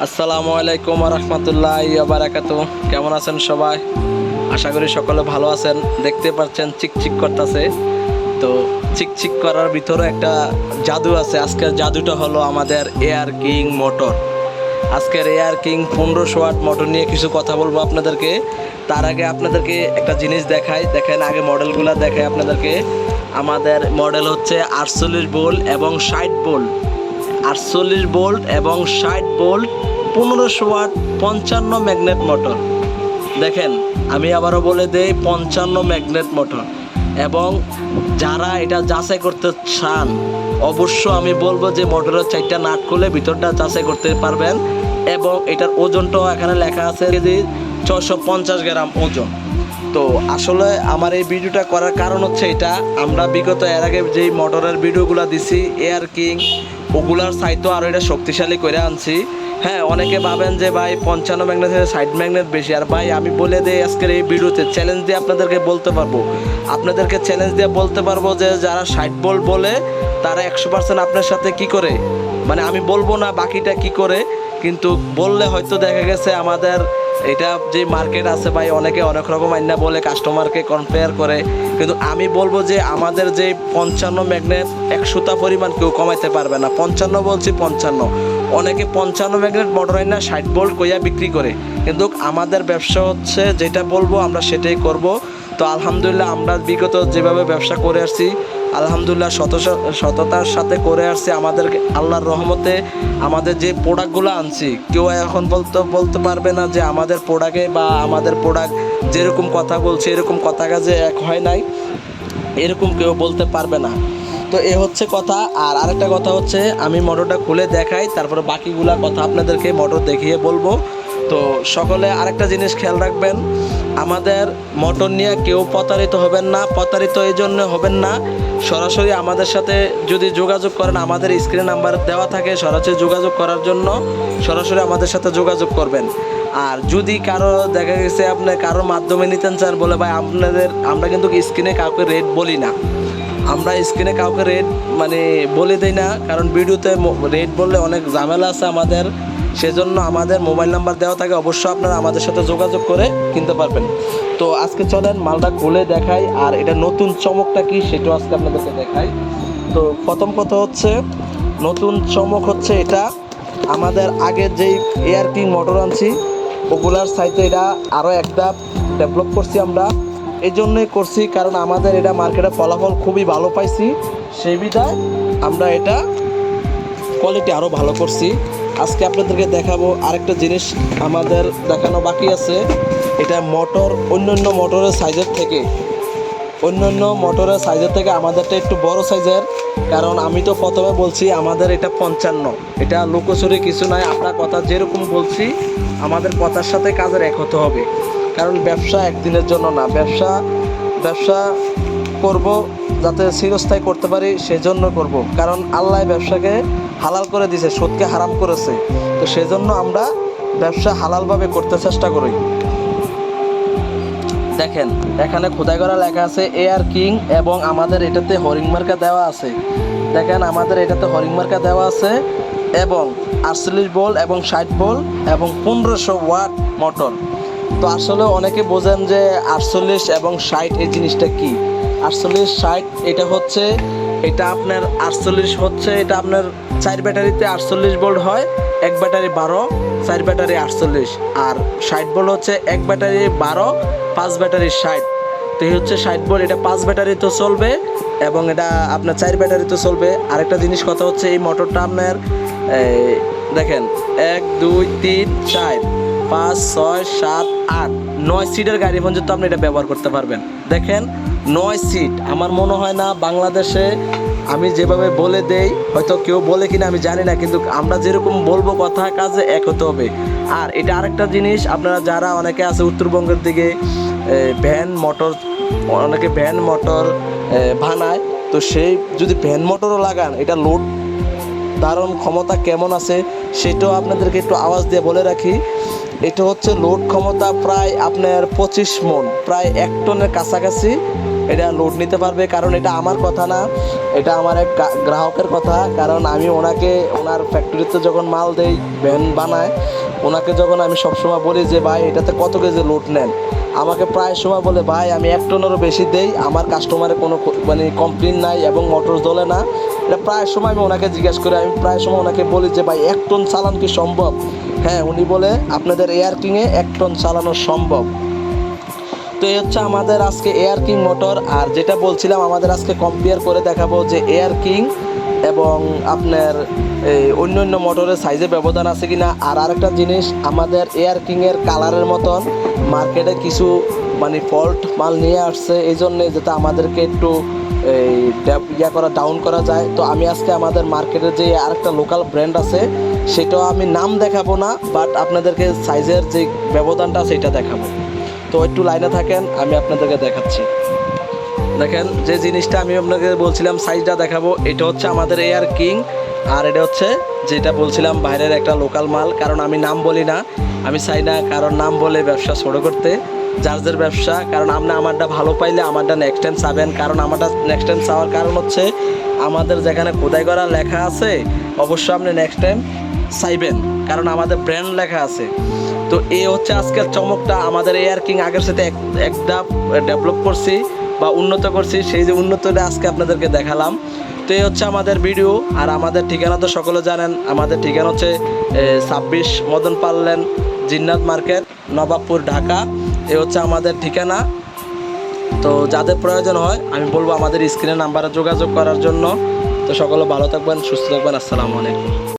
আসসালামু আলাইকুম রহমতুল্লাহি ওয়া বারাকাতুহু। কেমন আছেন সবাই? আশা করি সকলে ভালো আছেন। দেখতে পাচ্ছেন চিকচিক করতেছে, তো চিকচিক করার ভিতরে একটা জাদু আছে। আজকের জাদুটা হলো আমাদের এয়ার কিং মোটর। আজকের এয়ার কিং 1500 ওয়াট মোটর নিয়ে কিছু কথা বলবো আপনাদেরকে। তার আগে আপনাদেরকে একটা জিনিস দেখাই, দেখেন আগে মডেলগুলো দেখাই আপনাদেরকে। আমাদের মডেল হচ্ছে 48 ভোল্ট এবং 60 ভোল্ট, 48 ভোল্ট এবং 60 ভোল্ট, 1500 ওয়াট, 55 ম্যাগনেট মোটর। দেখেন আমি আবারও বলে দেই, 55 ম্যাগনেট মোটর। এবং যারা এটা যাচাই করতে চান, অবশ্য আমি বলবো যে মোটরের 4টা নাট খুলে ভিতরটা যাচাই করতে পারবেন। এবং এটার ওজনটাও এখানে লেখা আছে, কেজি 650 গ্রাম ওজন। তো আসলে আমার এই ভিডিওটা করার কারণ হচ্ছে এটা, আমরা বিগত এর আগে যেই মোটরের ভিডিওগুলো দিছি এয়ার কিং, ওগুলার চাইতেও আরও এটা শক্তিশালী করে আনছি। হ্যাঁ, অনেকে ভাবেন যে ভাই 55 ম্যাগনেট থেকে 60 ম্যাগনেট বেশি। আর ভাই আমি বলে দিই আজকের এই ভিডিওতে চ্যালেঞ্জ দিয়ে আপনাদেরকে বলতে পারবো, যে যারা 60 ভোল্ট বলে তারা 100% আপনার সাথে কি করে, মানে আমি বলবো না বাকিটা কি করে, কিন্তু বললে হয়তো দেখা গেছে আমাদের এটা যে মার্কেট আছে ভাই, অনেকে অনেক রকম আইনা বলে, কাস্টমারকে কম্পেয়ার করে। কিন্তু আমি বলবো যে আমাদের যে 55 ম্যাগনেট 100টা পরিমাণ কেউ কমাইতে পারবে না। 55 বলছি, 55। অনেকে 55 ম্যাগনেট মোটর আইনা 60 ভোল্ট কইয়া বিক্রি করে, কিন্তু আমাদের ব্যবসা হচ্ছে যেটা বলবো আমরা সেটাই করব। তো আলহামদুলিল্লাহ আমরা বিগত যেভাবে ব্যবসা করে আসছি, আলহামদুলিল্লাহ সততার সাথে করে আসছি। আমাদের আল্লাহর রহমতে আমাদের যে প্রোডাক্টগুলো আনছি, কেউ এখন বলতে পারবে না যে আমাদের প্রোডাক্টে বা আমাদের প্রোডাক্ট যেরকম কথা বলছে এরকম কথা কাজে এক হয় নাই, এরকম কেউ বলতে পারবে না। তো এ হচ্ছে কথা। আর আরেকটা কথা হচ্ছে, আমি মোটরটা খুলে দেখাই, তারপরে বাকিগুলা কথা আপনাদেরকে মোটর দেখিয়ে বলবো। তো সকলে আরেকটা জিনিস খেয়াল রাখবেন, আমাদের মোটর নিয়ে কেউ প্রতারিত হবেন না। প্রতারিত এই জন্য হবেন না, সরাসরি আমাদের সাথে যদি যোগাযোগ করেন, আমাদের স্ক্রিনে নাম্বার দেওয়া থাকে, সরাসরি যোগাযোগ করার জন্য সরাসরি আমাদের সাথে যোগাযোগ করবেন। আর যদি কারো দেখা গেছে আপনি কারোর মাধ্যমে নিতেন চান বলে, ভাই আমরা কিন্তু স্ক্রিনে কাউকে রেট বলি না, আমরা স্ক্রিনে কাউকে রেট মানে বলে দিই না, কারণ ভিডিওতে রেট বললে অনেক ঝামেলা আছে আমাদের। সেজন্য আমাদের মোবাইল নাম্বার দেওয়া থাকে, অবশ্যই আপনারা আমাদের সাথে যোগাযোগ করে কিনতে পারবেন। তো আজকে চলেন মালটা খুলে দেখাই, আর এটা নতুন চমকটা কি সেটাও আজকে আপনাদেরকে দেখাই। তো প্রথম কথা হচ্ছে, নতুন চমক হচ্ছে এটা, আমাদের আগের যেই এয়ার কিং মোটর আনছি ওগুলার সাইতে এটা আরও একটা ডেভেলপ করছি আমরা। এই জন্যই করছি কারণ আমাদের এটা মার্কেটে ফলাফল খুবই ভালো পাইছি, সেই বিধায় আমরা এটা কোয়ালিটি আরও ভালো করছি। আজকে আপনাদেরকে দেখাবো আরেকটা জিনিস আমাদের দেখানো বাকি আছে। এটা মোটর অন্যান্য মোটরের সাইজের থেকে আমাদেরটা একটু বড় সাইজের। কারণ আমি তো প্রথমে বলছি আমাদের এটা 55, এটা লুকোচুরি কিছু নাই। আপনার কথা যেরকম বলছি আমাদের কথার সাথে কাজের এক হতে হবে, কারণ ব্যবসা একদিনের জন্য না, ব্যবসা করব যাতে চিরস্থায়ী করতে পারি সেজন্য করব। কারণ আল্লাহ ব্যবসাকে হালাল করে দিয়েছে, সুদকে হারাম করেছে। তো সেজন্য আমরা ব্যবসা হালালভাবে করতে চেষ্টা করি। দেখেন এখানে খোদাই করা লেখা আছে এয়ার কিং, এবং আমাদের এটাতে হরিং মার্কা দেওয়া আছে। দেখেন আমাদের এটাতে হরিং মার্কা দেওয়া আছে, এবং 48 ভোল্ট এবং 60 ভোল্ট এবং 1500 ওয়াট মোটর। তো আসলে অনেকে বোঝেন যে 48 এবং 60 এই জিনিসটা কি। 48 60 এটা আপনার 48 হচ্ছে এটা আপনার 4 ব্যাটারিতে 48 ভোল্ট হয়, 1 ব্যাটারি 12, 4 ব্যাটারি 48। আর 60 ভোল্ট হচ্ছে 1 ব্যাটারি 12, 5 ব্যাটারি 60। তো এই হচ্ছে 60 ভোল্ট, এটা 5 ব্যাটারি তো চলবে এবং এটা আপনার 4 ব্যাটারি তো চলবে। আরেকটা জিনিস কথা হচ্ছে, এই মোটরটা আপনার দেখেন 1 2 3 4 5 6 7 8 9 সিটের গাড়ি পর্যন্ত আপনি এটা ব্যবহার করতে পারবেন। দেখেন 9 সিট, আমার মনে হয় না বাংলাদেশে আমি যেভাবে বলে দেই, হয়তো কেউ বলে কিনা আমি জানি না, কিন্তু আমরা যেরকম বলবো কথা কাজে এক হতে হবে। আর এটা আরেকটা জিনিস, আপনারা যারা অনেকে আছে উত্তরবঙ্গের দিকে অনেকে ভ্যান মোটর বানায়, তো সেই যদি ভ্যান মোটরও লাগান, এটা লোড ধারণ ক্ষমতা কেমন আছে সেটাও আপনাদেরকে একটু আওয়াজ দিয়ে বলে রাখি। এটা হচ্ছে লোড ক্ষমতা প্রায় আপনার 25 মণ, প্রায় 1 টনের কাছাকাছি এটা লোড নিতে পারবে। কারণ এটা আমার কথা না, এটা আমার এক গ্রাহকের কথা। কারণ আমি ওনাকে ওনার ফ্যাক্টরিতে যখন মাল দেই, ভ্যান বানায়, ওনাকে যখন আমি সবসময় বলি যে ভাই এটাতে কত কেজি লোড নেন, আমাকে প্রায় সময় বলে ভাই আমি 1 টনেরও বেশি দেই, আমার কাস্টমারের কোনো মানে কমপ্লেন নাই এবং মোটর জ্বলে না। এটা প্রায় সময় আমি ওনাকে জিজ্ঞেস করি, আমি প্রায় সময় ওনাকে বলি যে ভাই 1 টন চালান কি সম্ভব? হ্যাঁ, উনি বলে আপনাদের এয়ার কিংয়ে 1 টন চালানো সম্ভব। তো এই হচ্ছে আমাদের আজকে এয়ার কিং মোটর। আর যেটা বলছিলাম, আমাদের আজকে কম্পেয়ার করে দেখাবো যে এয়ার কিং এবং আপনার এই অন্য অন্য মোটরের সাইজে ব্যবধান আছে কিনা। আর আরেকটা জিনিস, আমাদের এয়ার কিংয়ের কালারের মতন মার্কেটে কিছু মানে ফল্ট মাল নিয়ে আসছে, এই জন্যে যাতে আমাদেরকে একটু এই ডাউন করা যায়। তো আমি আজকে আমাদের মার্কেটের যে আরেকটা লোকাল ব্র্যান্ড আছে, সেটাও আমি নাম দেখাবো না, বাট আপনাদেরকে সাইজের যে ব্যবধানটা সেটা দেখাবো। তো একটু লাইনে থাকেন, আমি আপনাদেরকে দেখাচ্ছি। দেখেন, যে জিনিসটা আমি আপনাকে বলছিলাম সাইজটা দেখাবো, এটা হচ্ছে আমাদের এয়ার কিং। আর এটা হচ্ছে যেটা বলছিলাম বাইরের একটা লোকাল মাল। কারণ আমি নাম বলি না, আমি চাই না কারণ নাম বলে ব্যবসা ছোটো করতে, চার্জের ব্যবসা। কারণ আপনি আমারটা ভালো পাইলে আমারটা নেক্সট টাইম চাবেন। কারণ আমারটা নেক্সট টাইম চাওয়ার কারণ হচ্ছে আমাদের যেখানে খোদাই করা লেখা আছে, অবশ্যই আপনি নেক্সট টাইম চাইবেন, কারণ আমাদের ব্র্যান্ড লেখা আছে। তো এই হচ্ছে আজকের চমকটা। আমাদের এয়ার কিং আগের সাথে এক ধাপ ডেভেলপ করছি বা উন্নত করছি, সেই যে উন্নতটা আজকে আপনাদেরকে দেখালাম। তো এই হচ্ছে আমাদের ভিডিও। আর আমাদের ঠিকানা তো সকলে জানেন, আমাদের ঠিকানা হচ্ছে 26 মদন পাল লেন, জিন্নাত মার্কেট, নবাবপুর, ঢাকা। এ হচ্ছে আমাদের ঠিকানা। তো যাদের প্রয়োজন হয় আমি বলবো আমাদের স্ক্রিনে নাম্বারে যোগাযোগ করার জন্য। তো সকলে ভালো থাকবেন, সুস্থ থাকবেন। আসসালামু আলাইকুম।